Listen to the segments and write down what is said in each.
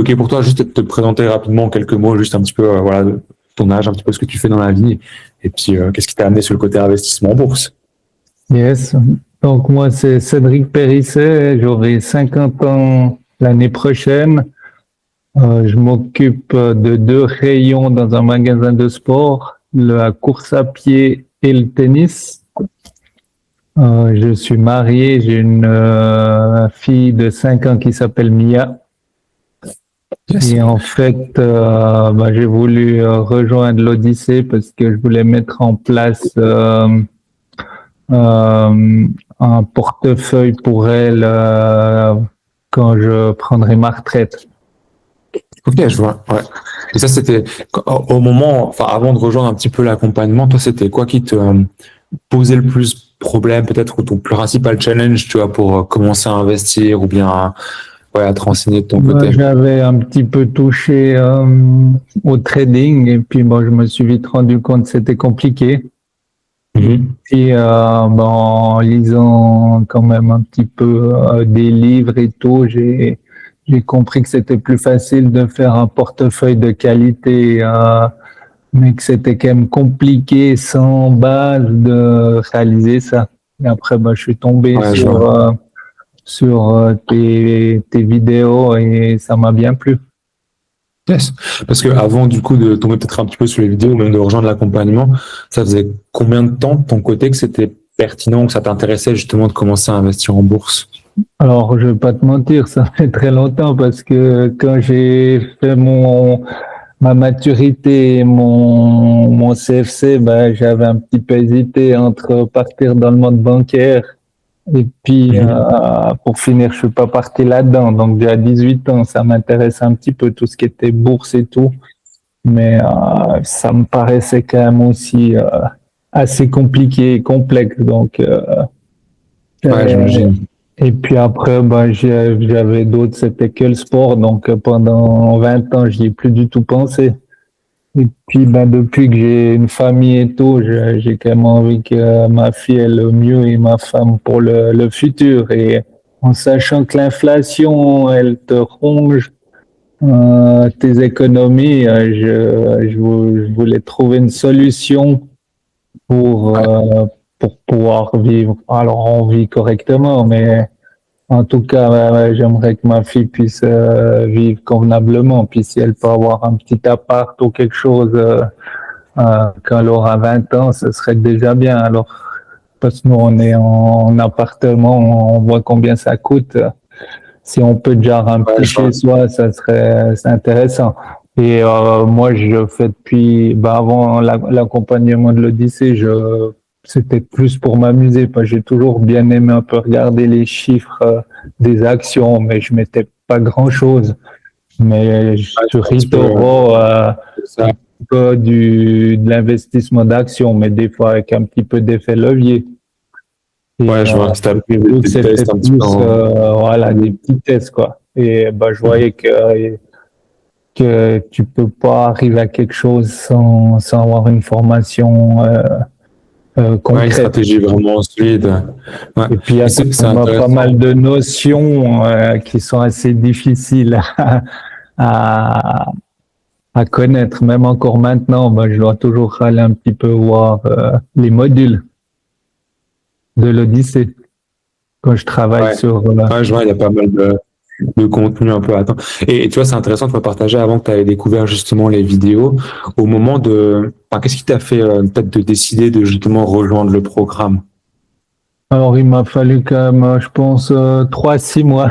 ok pour toi juste de te présenter rapidement en quelques mots, juste un petit peu voilà ton âge, un petit peu ce que tu fais dans la vie, et puis qu'est-ce qui t'a amené sur le côté investissement en bourse? Yes. Donc moi, c'est Cédric Périsset, j'aurai 50 ans l'année prochaine. Je m'occupe de 2 rayons dans un magasin de sport, la course à pied et le tennis. Je suis marié, j'ai une fille de 5 ans qui s'appelle Mia. Yes. Et en fait, j'ai voulu rejoindre l'Odyssée parce que je voulais mettre en place un portefeuille pour elle quand je prendrai ma retraite. Ok, je vois. Ouais. Et ça, c'était au moment, enfin, avant de rejoindre un petit peu l'accompagnement, toi, c'était quoi qui te posait le plus problème, peut-être, ou ton principal challenge, tu vois, pour commencer à investir ou bien ouais, à te renseigner de ton côté? J'avais un petit peu touché au trading et puis je me suis vite rendu compte que c'était compliqué. Puis en lisant quand même un petit peu des livres et tout, j'ai compris que c'était plus facile de faire un portefeuille de qualité, mais que c'était quand même compliqué sans base de réaliser ça. Et après, je suis tombé Ouais, sur tes vidéos et ça m'a bien plu. yes. Parce que avant, du coup, de tomber peut-être un petit peu sur les vidéos, même de rejoindre l'accompagnement, ça faisait combien de temps de ton côté que c'était pertinent, que ça t'intéressait justement de commencer à investir en bourse? Alors, je vais pas te mentir, ça fait très longtemps parce que quand j'ai fait ma maturité et mon CFC, j'avais un petit peu hésité entre partir dans le monde bancaire et puis pour finir, je suis pas parti là-dedans. Donc, déjà à 18 ans, ça m'intéressait un petit peu tout ce qui était bourse et tout, mais ça me paraissait quand même aussi assez compliqué et complexe. Donc, Ouais, j'imagine. et puis après, j'avais d'autres, c'était que le sport. Donc pendant 20 ans, j'y ai plus du tout pensé. Et puis depuis que j'ai une famille et tout, j'ai quand même envie que ma fille ait le mieux et ma femme pour le futur. Et en sachant que l'inflation, elle te ronge tes économies, je voulais trouver une solution pour, Ouais. euh, pour pouvoir vivre. Alors on vit correctement, mais en tout cas, j'aimerais que ma fille puisse vivre convenablement. Puis si elle peut avoir un petit appart ou quelque chose quand elle aura 20 ans, ce serait déjà bien. Alors, parce que nous, on est en appartement, on voit combien ça coûte. Si on peut déjà un Ouais, petit je vois. chez soi, c'est intéressant. Et moi, je fais depuis, avant l'accompagnement de l'Odyssée, c'était plus pour m'amuser, parce que j'ai toujours bien aimé un peu regarder les chiffres des actions, mais je mettais pas grand-chose. Mais Ouais, je sur vois un petit peu eToro, ça. un peu de l'investissement d'actions, mais des fois avec un petit peu d'effet levier. Et Ouais, je vois. C'était j'ai vu que des c'était tests un petit peu plus voilà, des petits tests, quoi. Et je voyais que tu peux pas arriver à quelque chose sans avoir une formation ouais, une concrète. stratégie vraiment solide. Ouais. Et puis il y Et a quand c'est même pas intéressant. mal de notions qui sont assez difficiles à, à connaître. Même encore maintenant, je dois toujours aller un petit peu voir les modules de l'Odyssée quand je travaille Ouais. sur Ouais, je vois, il y a pas mal de contenu un peu à temps. Et tu vois, c'est intéressant de partager avant que tu avais découvert justement les vidéos. Au moment de. Enfin, qu'est-ce qui t'a fait peut-être de décider de justement rejoindre le programme? Alors, il m'a fallu quand même, je pense, 3 à 6 mois.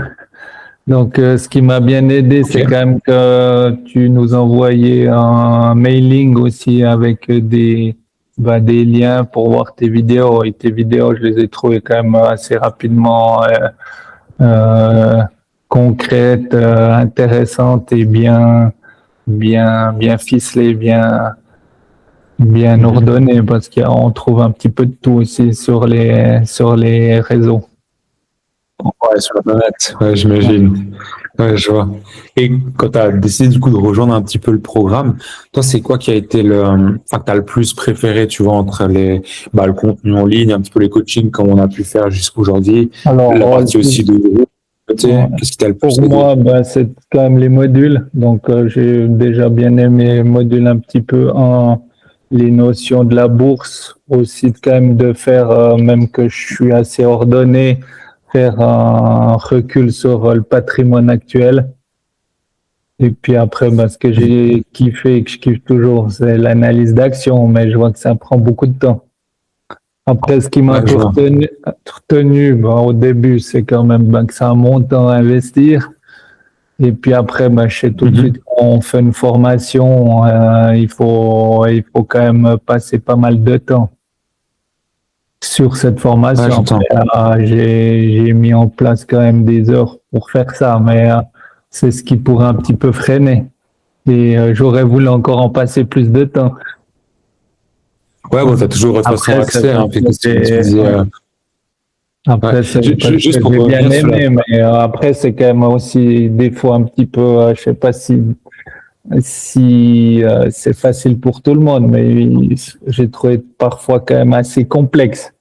Donc, ce qui m'a bien aidé, Ok. c'est quand même que tu nous envoyais un mailing aussi avec des liens pour voir tes vidéos. Et tes vidéos, je les ai trouvées quand même assez rapidement euh, concrètes, intéressantes et bien ficelées, bien Mhm. ordonnées, parce qu'on trouve un petit peu de tout aussi sur les réseaux. Ouais, sur la planète. Ouais, j'imagine. Ouais, je vois. Et quand tu as décidé du coup de rejoindre un petit peu le programme, toi, c'est quoi qui a été enfin, que tu as le plus préféré, tu vois, entre le contenu en ligne, un petit peu les coachings comme on a pu faire jusqu'aujourd'hui, Alors, la partie aussi de groupe, côté? Ouais. Qu'est-ce qui t'a le plus Pour aidé? moi, c'est quand même les modules. Donc, j'ai déjà bien aimé les modules un petit peu en les notions de la bourse, aussi quand même de faire, même que je suis assez ordonné, faire un recul sur le patrimoine actuel. Et puis après, ce que j'ai kiffé et que je kiffe toujours, c'est l'analyse d'action, mais je vois que ça prend beaucoup de temps. Après, ce qui m'a un Ouais, peu je vois. retenu au début, c'est quand même que c'est un montant à investir. Et puis après, je sais tout de suite Mhm. quand on fait une formation, il faut quand même passer pas mal de temps sur cette Ouais, formation. j'entends. Après, j'ai mis en place quand même des heures pour faire ça, mais c'est ce qui pourrait un petit peu freiner. Et j'aurais voulu encore en passer plus de temps. Ouais, bon, t'as toujours de toute façon Après, c'est accès, parce hein. Puis, que comme tu disais, ouais. après, c'est parce que Juste pour j'ai bien revenir sur la. aimé, mais après, c'est quand même aussi des fois un petit peu, je sais pas si c'est facile pour tout le monde, mais j'ai trouvé parfois quand même assez complexe.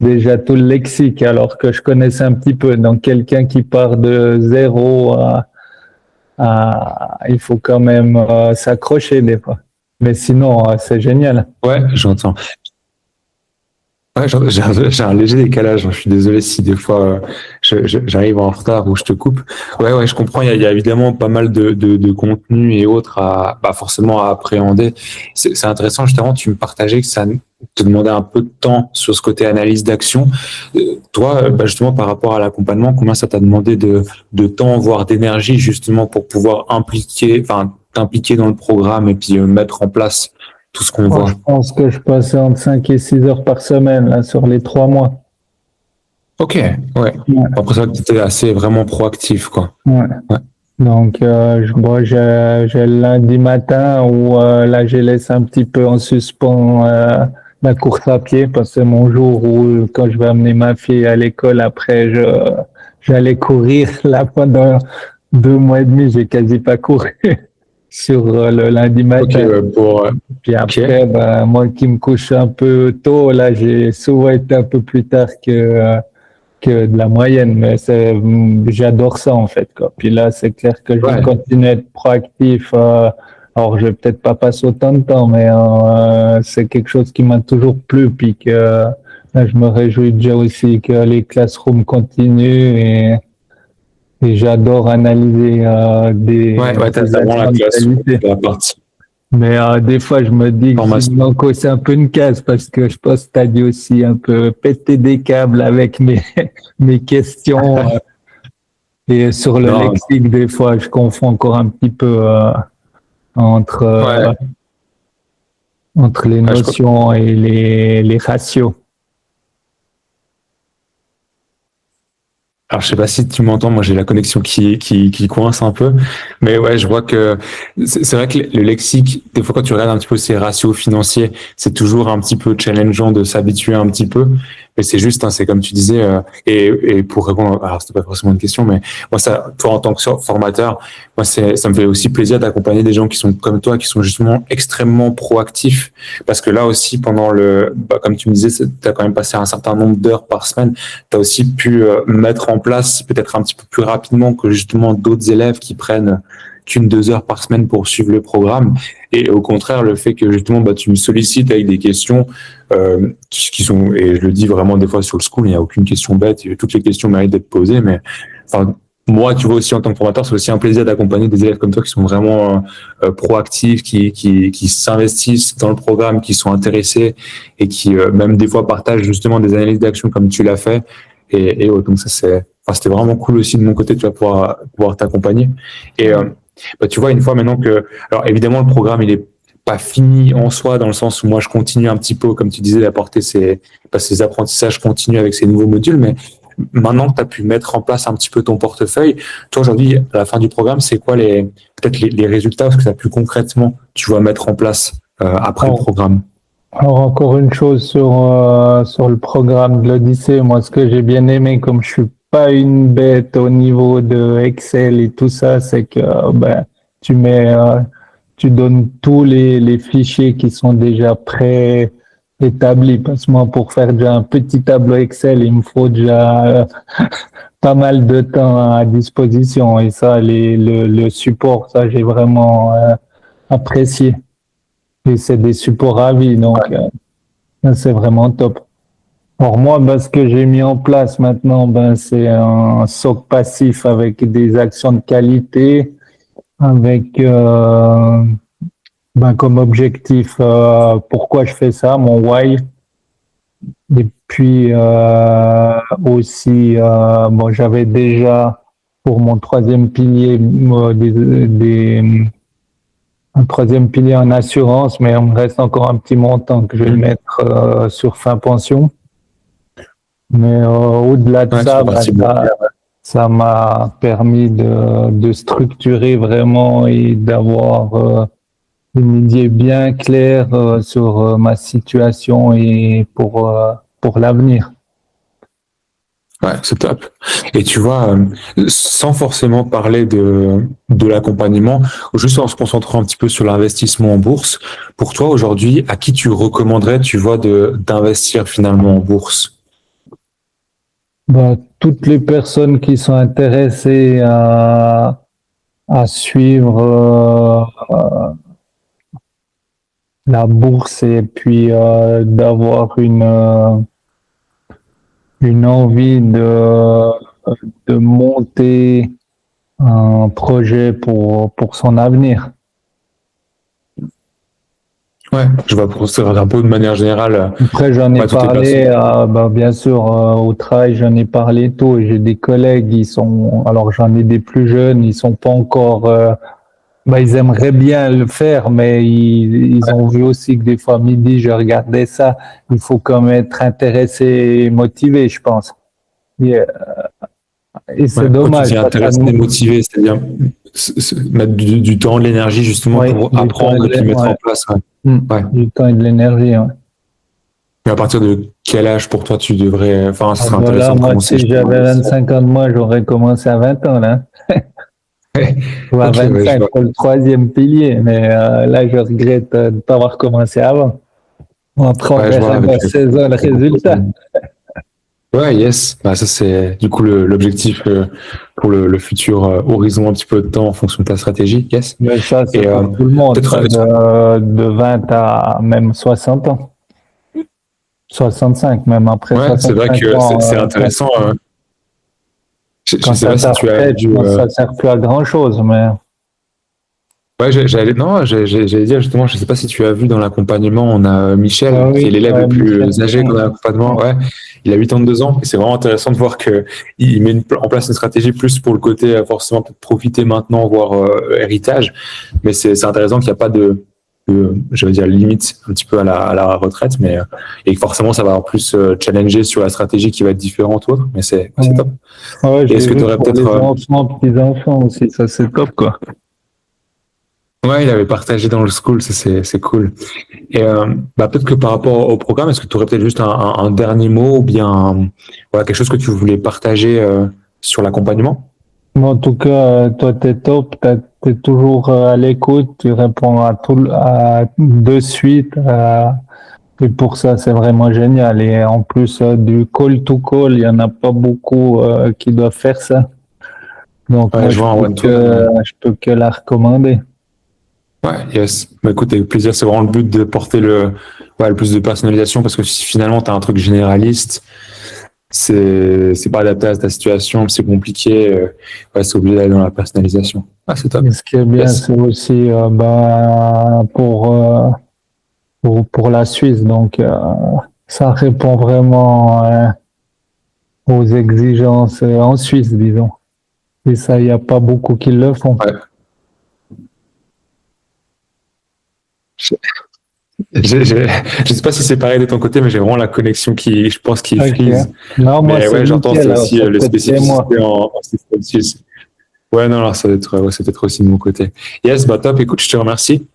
Déjà tout le lexique, alors que je connaissais un petit peu. Donc quelqu'un qui part de zéro il faut quand même s'accrocher des fois. Mais sinon, c'est génial. Ouais, j'entends. Ouais, j'ai un léger décalage, hein. Je suis désolé si des fois j'arrive en retard ou je te coupe. Ouais, je comprends. Il y a évidemment pas mal de contenu et autres à pas forcément à appréhender. C'est intéressant justement. Tu me partageais que ça te demandait un peu de temps sur ce côté analyse d'action. Toi, justement par rapport à l'accompagnement, combien ça t'a demandé de temps, voire d'énergie justement pour pouvoir t'impliquer dans le programme et puis mettre en place tout ce qu'on Moi, je voit. pense que je passais entre 5 et 6 heures par semaine là, sur les 3 mois. Ok, ouais. Ouais, Après ça, tu étais assez vraiment proactif, quoi. ouais. Ouais. Donc, j'ai le lundi matin où là, je laisse un petit peu en suspens ma course à pied parce que c'est mon jour où, quand je vais amener ma fille à l'école, après, j'allais courir. Là, pendant 2 mois et demi, j'ai quasi pas couru sur le lundi Ok, matin. ouais, Puis ok. après, moi qui me couche un peu tôt, là, j'ai souvent été un peu plus tard que de la moyenne, mais j'adore ça en fait, quoi. Puis là, c'est clair que je vais Ouais. continuer à être proactif. Alors, je vais peut-être pas passer autant de temps, mais c'est quelque chose qui m'a toujours plu. Puis que là, je me réjouis déjà aussi que les classrooms continuent et j'adore analyser Ouais, des t'as vraiment la actions de classe, qualité. la partie Mais des fois, je me dis que formation. c'est un peu une case parce que je pense que tu as dû aussi un peu péter des câbles avec mes questions. Et sur le Non, lexique, des fois, je confonds encore un petit peu entre, ouais, entre les ouais, je crois. notions et les ratios. Alors, je sais pas si tu m'entends, moi j'ai la connexion qui coince un peu, mais ouais, je vois que c'est vrai que le lexique, des fois quand tu regardes un petit peu ces ratios financiers, c'est toujours un petit peu challengeant de s'habituer un petit peu, mais c'est juste, hein, c'est comme tu disais, et pour répondre, alors c'était pas forcément une question, mais moi ça, toi en tant que formateur, moi ça me fait aussi plaisir d'accompagner des gens qui sont comme toi, qui sont justement extrêmement proactifs, parce que là aussi pendant comme tu me disais, tu as quand même passé un certain nombre d'heures par semaine, tu as aussi pu mettre en place peut-être un petit peu plus rapidement que justement d'autres élèves qui prennent qu'une, 2 heures par semaine pour suivre le programme. Et au contraire, le fait que justement tu me sollicites avec des questions qui sont, et je le dis vraiment des fois sur le school, il n'y a aucune question bête, toutes les questions méritent d'être posées, mais enfin, moi, tu vois aussi en tant que formateur, c'est aussi un plaisir d'accompagner des élèves comme toi qui sont vraiment proactifs, qui s'investissent dans le programme, qui sont intéressés et qui même des fois partagent justement des analyses d'action comme tu l'as fait. Et donc ça c'était vraiment cool aussi de mon côté, tu vas pouvoir t'accompagner. Et tu vois, une fois maintenant que, alors évidemment le programme il est pas fini en soi dans le sens où moi je continue un petit peu, comme tu disais, d'apporter ces apprentissages continus avec ces nouveaux modules, mais maintenant que tu as pu mettre en place un petit peu ton portefeuille, toi aujourd'hui, à la fin du programme, c'est quoi peut-être les résultats, parce que ça plus concrètement, tu vas mettre en place après le Alors, programme? alors, encore une chose sur le programme de l'Odyssée, moi ce que j'ai bien aimé, comme je suis pas une bête au niveau de Excel et tout ça, c'est que tu mets tu donnes tous les fichiers qui sont déjà préétablis. Parce que moi, pour faire déjà un petit tableau Excel, il me faut déjà pas mal de temps à disposition et ça, le support, ça, j'ai vraiment apprécié. Et c'est des supports à vie, donc c'est vraiment top. Alors moi, ben, ce que j'ai mis en place maintenant, ben, c'est un SOC passif avec des actions de qualité, avec ben, comme objectif pourquoi je fais ça, mon why. Et puis aussi, bon, j'avais déjà pour mon troisième pilier un troisième pilier en assurance, mais il me reste encore un petit montant que je vais mettre sur fin pension. Mais au-delà de ça, bah, ça m'a permis de structurer vraiment et d'avoir une idée bien claire sur ma situation et pour l'avenir. Ouais, c'est top. Et tu vois, sans forcément parler de l'accompagnement, juste en se concentrant un petit peu sur l'investissement en bourse, pour toi aujourd'hui, à qui tu recommanderais, tu vois, d'investir finalement en bourse? Bah, toutes les personnes qui sont intéressées à suivre la bourse et puis d'avoir une envie de monter un projet pour son avenir. Ouais, je vais construire un peu de manière générale. Après, j'en ai parlé, bah, bien sûr, au travail, j'en ai parlé tôt. J'ai des collègues, alors j'en ai des plus jeunes, ils sont pas encore, bah, ils aimeraient bien le faire, mais ils ont vu aussi que des fois, midi, je regardais ça. Il faut quand même être intéressé et motivé, je pense. Et c'est dommage. Quand tu es intéressé et motivé, c'est-à-dire mettre du temps, de l'énergie justement pour apprendre et puis mettre en place. Du temps et de l'énergie. Ouais. Mais à partir de quel âge pour toi tu devrais, enfin, ce serait intéressant de commencer? Si j'avais 25 ans de moi, j'aurais commencé à 20 ans, là. Ou à 25 pour le troisième pilier, mais là, je regrette de ne pas avoir commencé avant. Bon, après, on verra à 16 ans le résultat. Ouais, yes. Bah, ça, c'est du coup l'objectif pour le futur horizon un petit peu de temps en fonction de ta stratégie. Yes. Mais ça, c'est pour tout le monde, de 20 à même 60 ans. 65, même après. Ouais, c'est vrai que c'est intéressant. Je ne sais pas si tu as vu. Ça ne sert plus à grand chose, mais. Ouais, j'allais dire justement, je ne sais pas si tu as vu dans l'accompagnement, on a Michel, qui est l'élève le plus âgé dans l'accompagnement. Ouais, il a 82 ans et c'est vraiment intéressant de voir qu'il met en place une stratégie plus pour le côté forcément profiter maintenant, voire héritage. Mais c'est intéressant qu'il n'y a pas je veux dire, limite un petit peu à la retraite, mais et que forcément ça va en plus challenger sur la stratégie qui va être différente ou autre. Mais c'est top. Ouais, est-ce que tu aurais peut-être. Enfants, petits-enfants aussi, ça c'est top quoi. Ouais, il avait partagé dans le school, ça c'est cool. Et bah, peut-être que par rapport au programme, est-ce que tu aurais peut-être juste un dernier mot ou bien voilà, quelque chose que tu voulais partager sur l'accompagnement? En tout cas, toi, t'es top, t'es toujours à l'écoute, tu réponds de suite. Et pour ça, c'est vraiment génial. Et en plus du call to call, il n'y en a pas beaucoup qui doivent faire ça. Donc, moi, je peux que la recommander. Ouais, yes. Bah, écoute, avec plaisir, c'est vraiment le but de porter le plus de personnalisation parce que si finalement tu as un truc généraliste, c'est pas adapté à ta situation, c'est compliqué, c'est obligé d'aller dans la personnalisation. Ah, c'est top. Et ce qui est bien, c'est aussi pour la Suisse, donc ça répond vraiment aux exigences en Suisse, disons. Et ça, il n'y a pas beaucoup qui le font. Ouais. Je sais pas si c'est pareil de ton côté, mais j'ai vraiment la connexion qui, je pense, qui freeze. Non, moi, mais ouais, j'entends aussi les spécificités en système suisse. Ouais, non, alors ça doit être, c'est peut-être aussi de mon côté. Yes, bah top, écoute, je te remercie.